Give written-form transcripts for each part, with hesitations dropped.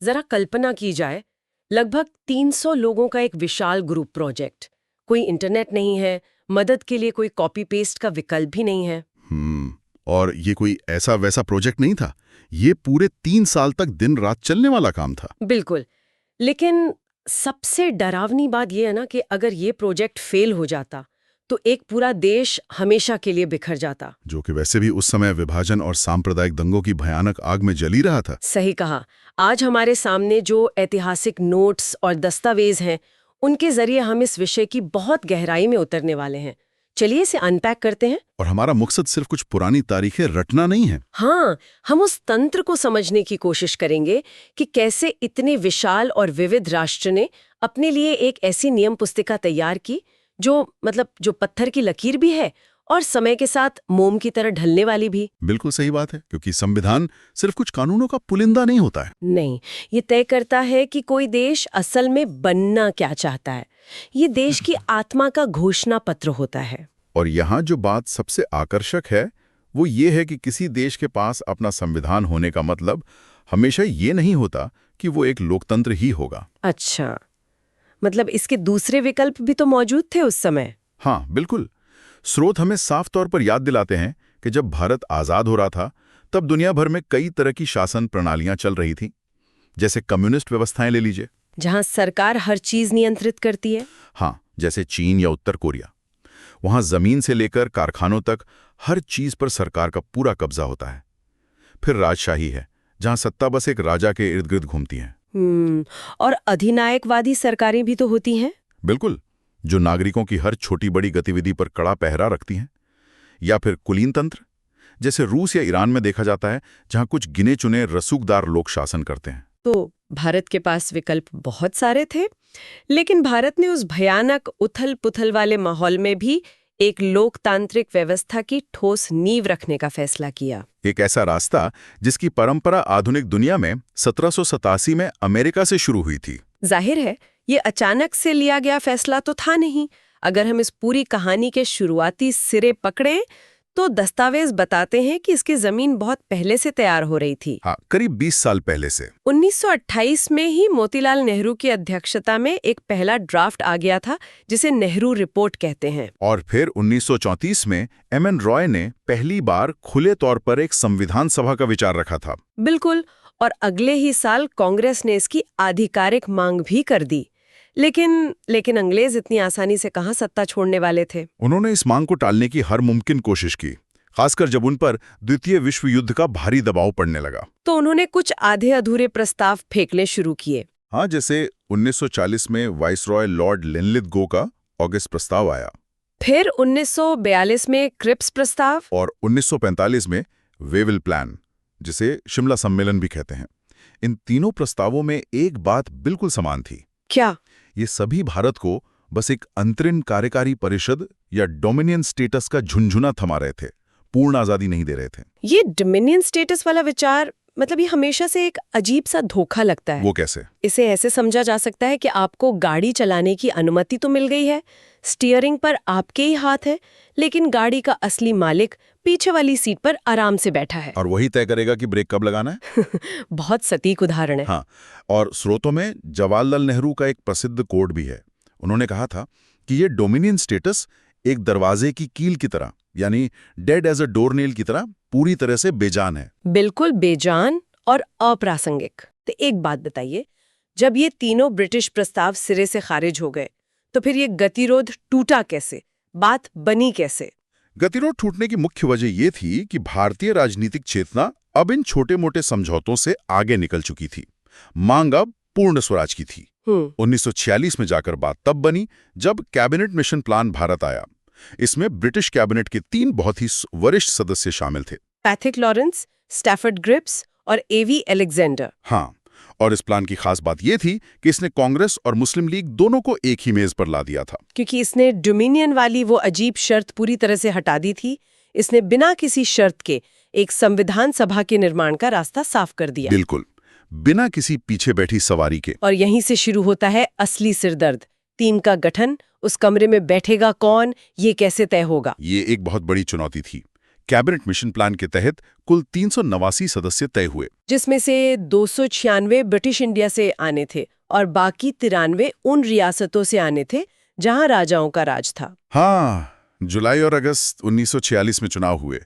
जरा कल्पना की जाए, लगभग 300 लोगों का एक विशाल ग्रुप प्रोजेक्ट। कोई इंटरनेट नहीं है, मदद के लिए कोई कॉपी पेस्ट का विकल्प भी नहीं है। और ये कोई ऐसा वैसा प्रोजेक्ट नहीं था। ये पूरे 3 साल तक दिन रात चलने वाला काम था। बिल्कुल। लेकिन सबसे डरावनी बात यह है ना कि अगर ये प्रोजेक्ट फेल हो जाता तो एक पूरा देश हमेशा के लिए बिखर जाता। जो कि वैसे भी उस समय विभाजन और सांप्रदायिक दंगों की भयानक आग में जली रहा था। सही कहा। आज हमारे सामने जो ऐतिहासिक नोट्स और दस्तावेज हैं, उनके जरिए हम इस विषय की बहुत गहराई में उतरने वाले हैं। चलिए इसे अनपैक करते हैं। और हमारा मकसद सिर्फ कुछ पुरानी तारीखें रटना नहीं है। हाँ, हम उस तंत्र को समझने की कोशिश करेंगे कि कैसे इतने विशाल और विविध राष्ट्र ने अपने लिए एक ऐसी नियम पुस्तिका तैयार की जो पत्थर की लकीर भी है और समय के साथ मोम की तरह ढलने वाली भी। बिल्कुल सही बात है, क्योंकि संविधान सिर्फ कुछ कानूनों का पुलिंदा नहीं होता है। नहीं, ये तय करता है कि कोई देश असल में बनना क्या चाहता है। ये देश की आत्मा का घोषणा पत्र होता है। और यहाँ जो बात सबसे आकर्षक है वो ये है कि किसी देश के पास अपना संविधान होने का मतलब हमेशा ये नहीं होता कि वो एक लोकतंत्र ही होगा। अच्छा, मतलब इसके दूसरे विकल्प भी तो मौजूद थे उस समय। हाँ बिल्कुल। स्रोत हमें साफ तौर पर याद दिलाते हैं कि जब भारत आज़ाद हो रहा था तब दुनिया भर में कई तरह की शासन प्रणालियां चल रही थीं। जैसे कम्युनिस्ट व्यवस्थाएं ले लीजिए, जहां सरकार हर चीज नियंत्रित करती है। हाँ, जैसे चीन या उत्तर कोरिया। वहां जमीन से लेकर कारखानों तक हर चीज पर सरकार का पूरा कब्जा होता है। फिर राजशाही है, जहां सत्ता बस एक राजा के इर्द गिर्द घूमती है। और अधिनायकवादी सरकारें भी तो होती हैं। बिल्कुल, जो नागरिकों की हर छोटी बड़ी गतिविधि पर कड़ा पहरा रखती हैं। या फिर कुलीन तंत्र, जैसे रूस या ईरान में देखा जाता है, जहां कुछ गिने चुने रसूखदार लोग शासन करते हैं। तो भारत के पास विकल्प बहुत सारे थे, लेकिन भारत ने उस भयानक उथल पुथल वाले माहौल में भी एक लोकतांत्रिक व्यवस्था की ठोस नींव रखने का फैसला किया। एक ऐसा रास्ता जिसकी परंपरा आधुनिक दुनिया में 1787 में अमेरिका से शुरू हुई थी। जाहिर है, ये अचानक से लिया गया फैसला तो था नहीं। अगर हम इस पूरी कहानी के शुरुआती सिरे पकड़ें तो दस्तावेज बताते हैं कि इसकी जमीन बहुत पहले से तैयार हो रही थी। हाँ, करीब 20 साल पहले से। 1928 में ही मोतीलाल नेहरू की अध्यक्षता में एक पहला ड्राफ्ट आ गया था, जिसे नेहरू रिपोर्ट कहते हैं। और फिर 1934 में एम.एन. रॉय ने पहली बार खुले तौर पर एक संविधान सभा का विचार रखा था। बिल्कुल, और अगले ही साल कांग्रेस ने इसकी आधिकारिक मांग भी कर दी। लेकिन अंग्रेज इतनी आसानी से कहां सत्ता छोड़ने वाले थे। उन्होंने इस मांग को टालने की हर मुमकिन कोशिश की, खासकर जब उन पर द्वितीय विश्व युद्ध का भारी दबाव पड़ने लगा। तो उन्होंने कुछ आधे अधूरे प्रस्ताव फेंकने शुरू किए। हाँ, जैसे 1940 में वाइसरॉय लॉर्ड लिनलिथगो का ऑगस्ट प्रस्ताव आया। फिर 1942 में क्रिप्स प्रस्ताव और 1945 में वेविल प्लान, जिसे शिमला सम्मेलन भी कहते हैं। इन तीनों प्रस्तावों में एक बात बिल्कुल समान थी। क्या? ये सभी भारत को बस एक अंतरिम कार्यकारी परिषद या डोमिनियन स्टेटस का झुंझुना थमा रहे थे, पूर्ण आजादी नहीं दे रहे थे। ये डोमिनियन स्टेटस वाला विचार, मतलब ये हमेशा से एक अजीब सा धोखा लगता है। वो कैसे? इसे ऐसे समझा जा सकता है कि आपको गाड़ी चलाने की अनुमति तो मिल गई है, स्टीयरिंग पर आपके ही हाथ है, लेकिन गाड़ी का असली मालिक पीछे वाली सीट पर आराम से बैठा है। और वही तय करेगा कि ब्रेक कब लगाना है। बहुत सटीक उदाहरण है। हाँ, और स्रोतों में जवाहरलाल नेहरू का एक प्रसिद्ध कोट भी है। उन्होंने कहा था कि ये डोमिनियन स्टेटस एक दरवाजे की कील की तरह, यानी डेड एज अ डोरनेल की तरह पूरी तरह से बेजान है। बिल्कुल बेजान और अप्रासंगिक। तो एक बात बताइए, जब ये तीनों ब्रिटिश प्रस्ताव सिरे से खारिज हो गए तो फिर ये गतिरोध टूटा कैसे? बात बनी कैसे? गतिरोध टूटने की मुख्य वजह ये थी कि भारतीय राजनीतिक चेतना अब इन छोटे मोटे समझौतों से आगे निकल चुकी थी। मांग अब पूर्ण स्वराज की थी। 1946 में जाकर बात तब बनी जब कैबिनेट मिशन प्लान भारत आया। इसमें ब्रिटिश कैबिनेट के 3 बहुत ही वरिष्ठ सदस्य शामिल थे। पैथिक लॉरेंस, स्टैफर्ड ग्रिप्स और एवी अलेक्जेंडर। हाँ, और इस प्लान की खास बात यह थी कि इसने कांग्रेस और मुस्लिम लीग दोनों को एक ही मेज पर ला दिया था। क्योंकि इसने डोमिनियन वाली वो अजीब शर्त पूरी तरह से हटा दी थी। इसने बिना किसी शर्त के एक संविधान सभा के निर्माण का रास्ता साफ कर दिया। बिल्कुल, बिना किसी पीछे बैठी सवारी के। और यहीं से शुरू होता है असली सिरदर्द। टीम का गठन, उस कमरे में बैठेगा कौन, ये कैसे तय होगा। ये एक बहुत बड़ी चुनौती थी, कैबिनेट मिशन प्लान के तहत कुल 389 सदस्य तय हुए, जिसमें से 296 ब्रिटिश इंडिया से आने थे और बाकी 93 उन रियासतों से आने थे जहां राजाओं का राज था। हाँ, जुलाई और अगस्त 1946 में चुनाव हुए।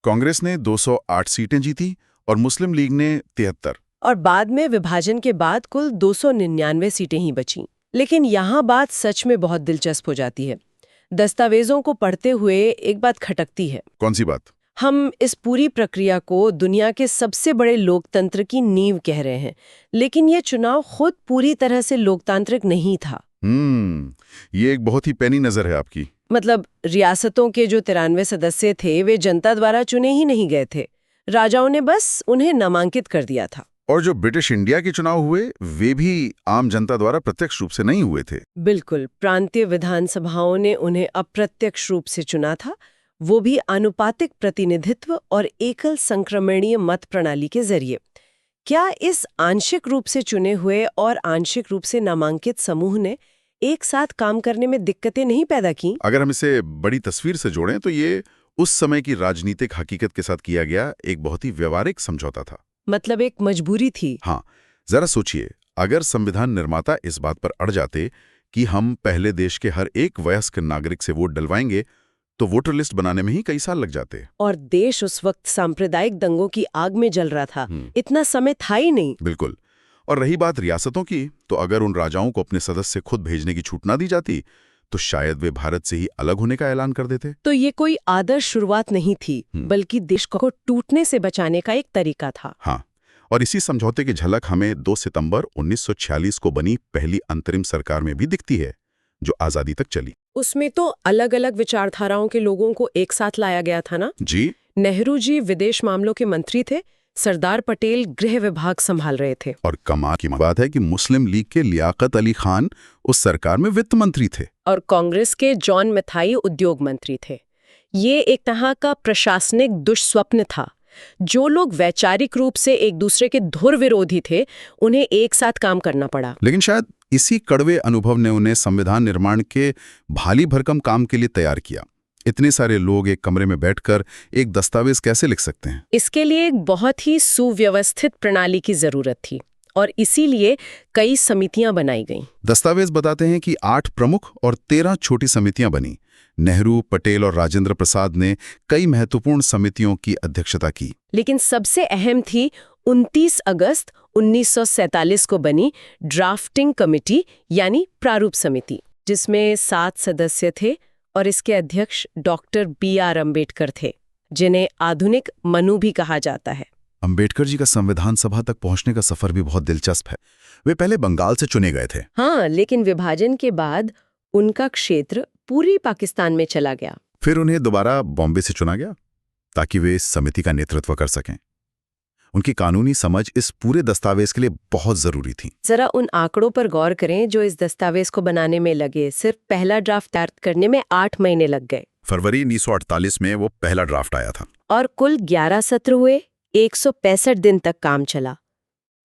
कांग्रेस ने 208 सीटें जीती और मुस्लिम लीग ने 73। और बाद में विभाजन के बाद कुल 299 सीटें ही बचीं। लेकिन यहाँ बात सच में बहुत दिलचस्प हो जाती है। दस्तावेजों को पढ़ते हुए एक बात खटकती है। कौन सी बात? हम इस पूरी प्रक्रिया को दुनिया के सबसे बड़े लोकतंत्र की नींव कह रहे हैं, लेकिन ये चुनाव खुद पूरी तरह से लोकतांत्रिक नहीं था। ये एक बहुत ही पैनी नजर है आपकी। मतलब रियासतों के जो 93 सदस्य थे वे जनता द्वारा चुने ही नहीं गए थे, राजाओं ने बस उन्हें नामांकित कर दिया था। और जो ब्रिटिश इंडिया के चुनाव हुए वे भी आम जनता द्वारा प्रत्यक्ष रूप से नहीं हुए थे। बिल्कुल, प्रांतीय विधानसभाओं ने उन्हें अप्रत्यक्ष रूप से चुना था, वो भी आनुपातिक प्रतिनिधित्व और एकल संक्रमणीय मत प्रणाली के जरिए। क्या इस आंशिक रूप से चुने हुए और आंशिक रूप से नामांकित समूह ने एक साथ काम करने में दिक्कतें नहीं पैदा की? अगर हम इसे बड़ी तस्वीर से जोड़ें तो ये उस समय की राजनीतिक हकीकत के साथ किया गया एक बहुत ही व्यवहारिक समझौता था। मतलब एक मजबूरी थी। हाँ, जरा सोचिए, अगर संविधान निर्माता इस बात पर अड़ जाते कि हम पहले देश के हर एक वयस्क नागरिक से वोट डलवाएंगे, तो वोटर लिस्ट बनाने में ही कई साल लग जाते। और देश उस वक्त सांप्रदायिक दंगों की आग में जल रहा था, इतना समय था ही नहीं। बिल्कुल। और रही बात रियासतों की, तो अगर उन राजाओं को अपने सदस्य खुद भेजने की छूट ना दी जाती तो शायद वे भारत से ही अलग होने का ऐलान कर देते। तो ये कोई आदर्श शुरुआत नहीं थी, बल्कि देश को टूटने से बचाने का एक तरीका था। हाँ, और इसी समझौते की झलक हमें 2 सितंबर 1946 को बनी पहली अंतरिम सरकार में भी दिखती है, जो आजादी तक चली। उसमें तो अलग अलग विचारधाराओं के लोगों को एक साथ लाया गया था ना? जी। नेहरू जी विदेश मामलों के मंत्री थे, सरदार पटेल गृह विभाग संभाल रहे थे। और कमाल की बात है कि मुस्लिम लीग के लियाकत अली खान उस सरकार में वित्त मंत्री थे। और कांग्रेस के जॉन मैथाई उद्योग मंत्री थे। ये एक तरह का प्रशासनिक दुष्स्वप्न था। जो लोग वैचारिक रूप से एक दूसरे के धुर विरोधी थे, उन्हें एक साथ काम करना पड़ा। लेकिन शायद इसी कड़वे अनुभव ने उन्हें संविधान निर्माण के भारी भरकम काम के लिए तैयार किया। इतने सारे लोग एक कमरे में बैठकर एक दस्तावेज कैसे लिख सकते हैं? इसके लिए एक बहुत ही सुव्यवस्थित प्रणाली की जरूरत थी और इसीलिए कई समितियां बनाई गईं। दस्तावेज बताते हैं कि 8 प्रमुख और 13 छोटी समितियां बनी। नेहरू, पटेल और राजेंद्र प्रसाद ने कई महत्वपूर्ण समितियों की अध्यक्षता की। लेकिन सबसे अहम थी 29 अगस्त 1947 को बनी ड्राफ्टिंग कमेटी यानी प्रारूप समिति, जिसमें 7 सदस्य थे और इसके अध्यक्ष डॉक्टर B.R. अम्बेडकर थे, जिन्हें आधुनिक मनु भी कहा जाता है। अम्बेडकर जी का संविधान सभा तक पहुंचने का सफर भी बहुत दिलचस्प है। वे पहले बंगाल से चुने गए थे। हाँ, लेकिन विभाजन के बाद उनका क्षेत्र पूरी पाकिस्तान में चला गया। फिर उन्हें दोबारा बॉम्बे से चुना गया ताकि वे इस समिति का नेतृत्व कर सकें। उनकी कानूनी समझ इस पूरे दस्तावेज के लिए बहुत जरूरी थी। जरा उन आंकड़ों पर गौर करें जो इस दस्तावेज को बनाने में लगे। सिर्फ पहला ड्राफ्ट तैयार करने में 8 महीने लग गए। फरवरी 1948 में वो पहला ड्राफ्ट आया था। और कुल 11 सत्र हुए, 165 दिन तक काम चला।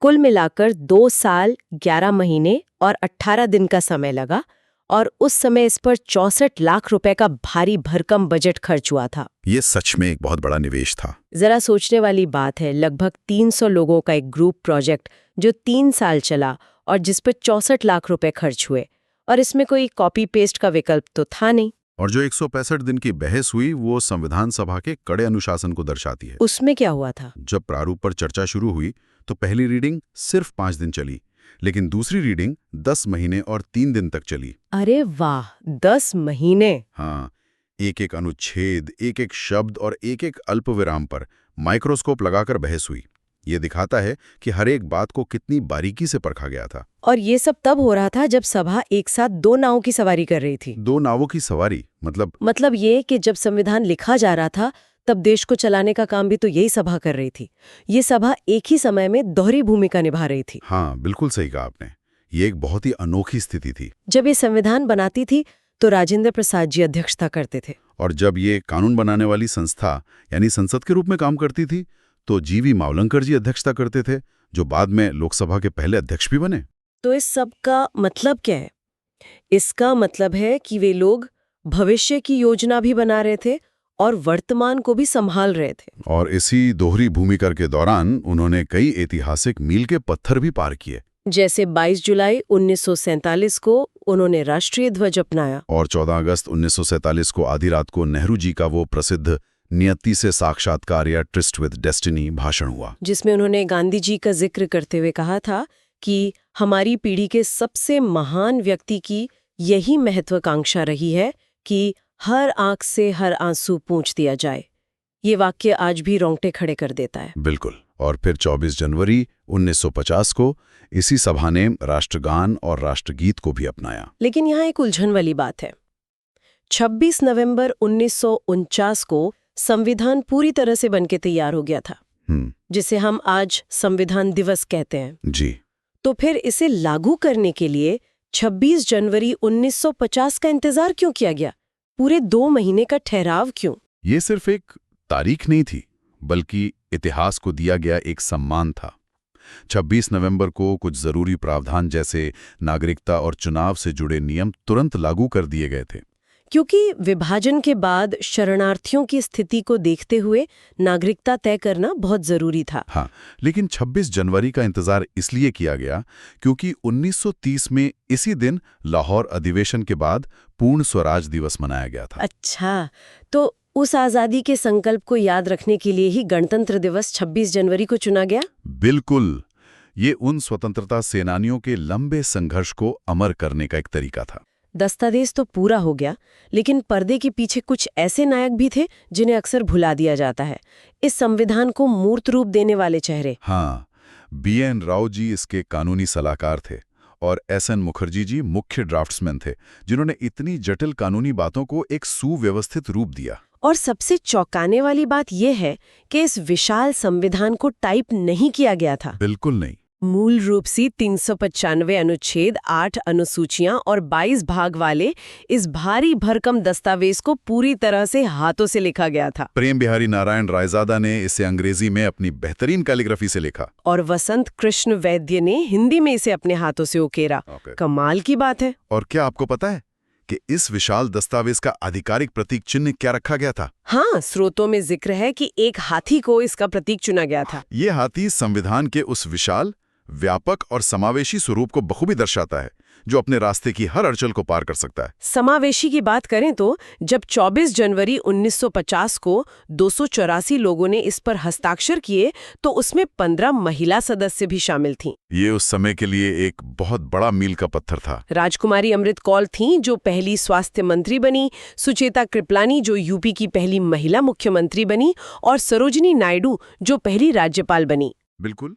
कुल मिलाकर 2 साल 11 महीने और 18 दिन का समय लगा और उस समय इस पर 64 लाख रुपए का भारी भरकम बजट खर्च हुआ था। ये सच में एक बहुत बड़ा निवेश था। जरा सोचने वाली बात है, लगभग 300 लोगों का एक ग्रुप प्रोजेक्ट जो 3 साल चला और जिस पर 64 लाख रुपए खर्च हुए, और इसमें कोई कॉपी पेस्ट का विकल्प तो था नहीं। और जो 165 दिन की बहस हुई वो संविधान सभा के कड़े अनुशासन को दर्शाती है। उसमें क्या हुआ था? जब प्रारूप पर चर्चा शुरू हुई तो पहली रीडिंग सिर्फ 5 दिन चली, लेकिन दूसरी रीडिंग 10 महीने और 3 दिन तक चली। अरे वाह, 10 महीने! हाँ, एक-एक अनुच्छेद, एक-एक शब्द और एक-एक अल्पविराम पर माइक्रोस्कोप लगाकर बहस हुई। ये दिखाता है कि हर एक बात को कितनी बारीकी से परखा गया था। और ये सब तब हो रहा था जब सभा एक साथ 2 नावों की सवारी कर रही थी। 2 नावों की सवारी मतलब ये कि जब संविधान लिखा जा रहा था तब देश को चलाने का काम भी तो यही सभा कर रही थी। ये सभा एक ही समय में दोहरी भूमिका निभा रही थी। हाँ, बिल्कुल सही कहा आपने। ये एक बहुत ही अनोखी स्थिति थी। जब ये संविधान बनाती थी तो राजेंद्र प्रसाद जी अध्यक्षता करते थे, और जब ये कानून बनाने वाली संस्था यानी संसद के रूप में काम करती थी तो जीवी मावलंकर जी अध्यक्षता करते थे, जो बाद में लोकसभा के पहले अध्यक्ष भी बने। तो इस सब का मतलब क्या है? इसका मतलब है कि वे लोग भविष्य की योजना भी बना रहे थे और वर्तमान को भी संभाल रहे थे। और इसी दोहरी भूमिका के दौरान उन्होंने कई ऐतिहासिक मील के पत्थर भी पार किए। जैसे 22 जुलाई 1947 को उन्होंने राष्ट्रीय ध्वज अपनाया और 14 अगस्त 1947 को आधी रात को नेहरू जी का वो प्रसिद्ध नियति से साक्षात्कार या ट्रिस्ट विद डेस्टिनी भाषण हुआ, जिसमें उन्होंने गांधी जी का जिक्र करते हुए कहा था कि हमारी पीढ़ी के सबसे महान व्यक्ति की यही महत्वाकांक्षा रही है कि हर आंख से हर आंसू पूंछ दिया जाए। ये वाक्य आज भी रोंगटे खड़े कर देता है। बिल्कुल। और फिर 24 जनवरी 1950 को इसी सभा ने राष्ट्रगान और राष्ट्रगीत को भी अपनाया। लेकिन यहाँ एक उलझन वाली बात है। 26 नवंबर 1949 को संविधान पूरी तरह से बनके तैयार हो गया था, जिसे हम आज संविधान दिवस कहते हैं। जी। तो फिर इसे लागू करने के लिए 26 जनवरी 1950 का इंतजार क्यों किया गया? पूरे 2 महीने का ठहराव क्यों? ये सिर्फ एक तारीख नहीं थी, बल्कि इतिहास को दिया गया एक सम्मान था। 26 नवंबर को कुछ जरूरी प्रावधान जैसे नागरिकता और चुनाव से जुड़े नियम तुरंत लागू कर दिए गए थे, क्योंकि विभाजन के बाद शरणार्थियों की स्थिति को देखते हुए नागरिकता तय करना बहुत जरूरी था। हाँ, लेकिन 26 जनवरी का इंतजार इसलिए किया गया क्योंकि 1930 में इसी दिन लाहौर अधिवेशन के बाद पूर्ण स्वराज दिवस मनाया गया था। अच्छा, तो उस आजादी के संकल्प को याद रखने के लिए ही गणतंत्र दिवस 26 जनवरी को चुना गया? बिल्कुल। ये उन स्वतंत्रता सेनानियों के लंबे संघर्ष को अमर करने का एक तरीका था। दस्तावेज तो पूरा हो गया, लेकिन पर्दे के पीछे कुछ ऐसे नायक भी थे जिन्हें अक्सर भुला दिया जाता है। इस संविधान को मूर्त रूप देने वाले चेहरे। हाँ, BN राव जी इसके कानूनी सलाहकार थे और SN मुखर्जी जी मुख्य ड्राफ्ट्समैन थे, जिन्होंने इतनी जटिल कानूनी बातों को एक सुव्यवस्थित रूप दिया। और सबसे चौंकाने वाली बात यह है कि इस विशाल संविधान को टाइप नहीं किया गया था। बिल्कुल नहीं। मूल रूप से 395 अनुच्छेद, 8 अनुसूचियां और 22 भाग वाले इस भारी भरकम दस्तावेज को पूरी तरह से हाथों से लिखा गया था। प्रेम बिहारी नारायण रायजादा ने इसे अंग्रेजी में अपनी बेहतरीन कैलीग्राफी से लिखा और वसंत कृष्ण वैद्य ने हिंदी में इसे अपने हाथों से उकेरा। कमाल की बात है। और क्या आपको पता है कि इस विशाल दस्तावेज का आधिकारिक प्रतीक चिन्ह क्या रखा गया था? हाँ, स्रोतों में जिक्र है कि एक हाथी को इसका प्रतीक चुना गया था। ये हाथी संविधान के उस विशाल, व्यापक और समावेशी स्वरूप को बखूबी दर्शाता है, जो अपने रास्ते की हर अड़चन को पार कर सकता है। समावेशी की बात करें तो जब 24 जनवरी 1950 को 284 लोगों ने इस पर हस्ताक्षर किए, तो उसमें 15 महिला सदस्य भी शामिल थीं। ये उस समय के लिए एक बहुत बड़ा मील का पत्थर था। राजकुमारी अमृत कौल थीं, जो पहली स्वास्थ्य मंत्री बनी, सुचेता कृपलानी, जो यूपी की पहली महिला मुख्यमंत्री बनी, और सरोजिनी नायडू, जो पहली राज्यपाल बनी। बिल्कुल।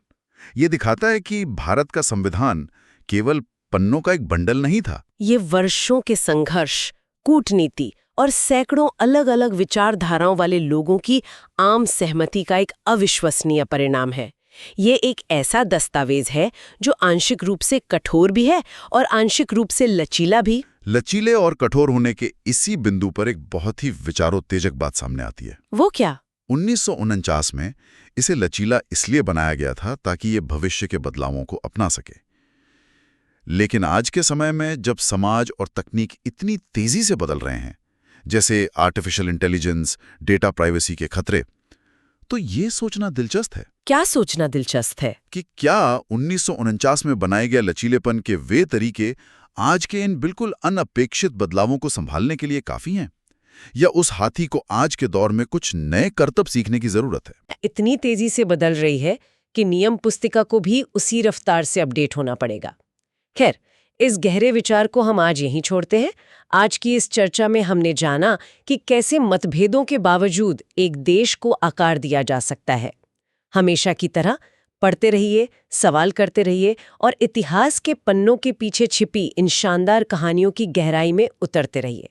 ये दिखाता है कि भारत का संविधान केवल पन्नों का एक बंडल नहीं था। ये वर्षों के संघर्ष, कूटनीति और सैकड़ों अलग अलग विचारधाराओं वाले लोगों की आम सहमति का एक अविश्वसनीय परिणाम है। ये एक ऐसा दस्तावेज है जो आंशिक रूप से कठोर भी है और आंशिक रूप से लचीला भी। लचीले और कठोर होने के इसी बिंदु पर एक बहुत ही विचारोत्तेजक बात सामने आती है। वो क्या? 1949 में इसे लचीला इसलिए बनाया गया था ताकि ये भविष्य के बदलावों को अपना सके। लेकिन आज के समय में जब समाज और तकनीक इतनी तेजी से बदल रहे हैं, जैसे आर्टिफिशियल इंटेलिजेंस, डेटा प्राइवेसी के खतरे, तो ये सोचना दिलचस्प है। क्या सोचना दिलचस्प है? कि क्या 1949 में बनाए गए लचीलेपन के वे तरीके आज के इन बिल्कुल अनअपेक्षित बदलावों को संभालने के लिए काफी हैं, या उस हाथी को आज के दौर में कुछ नए करतब सीखने की जरूरत है? इतनी तेजी से बदल रही है कि नियम पुस्तिका को भी उसी रफ्तार से अपडेट होना पड़ेगा। खैर, इस गहरे विचार को हम आज यहीं छोड़ते हैं। आज की इस चर्चा में हमने जाना कि कैसे मतभेदों के बावजूद एक देश को आकार दिया जा सकता है। हमेशा की तरह पढ़ते रहिए, सवाल करते रहिए और इतिहास के पन्नों के पीछे छिपी इन शानदार कहानियों की गहराई में उतरते रहिए।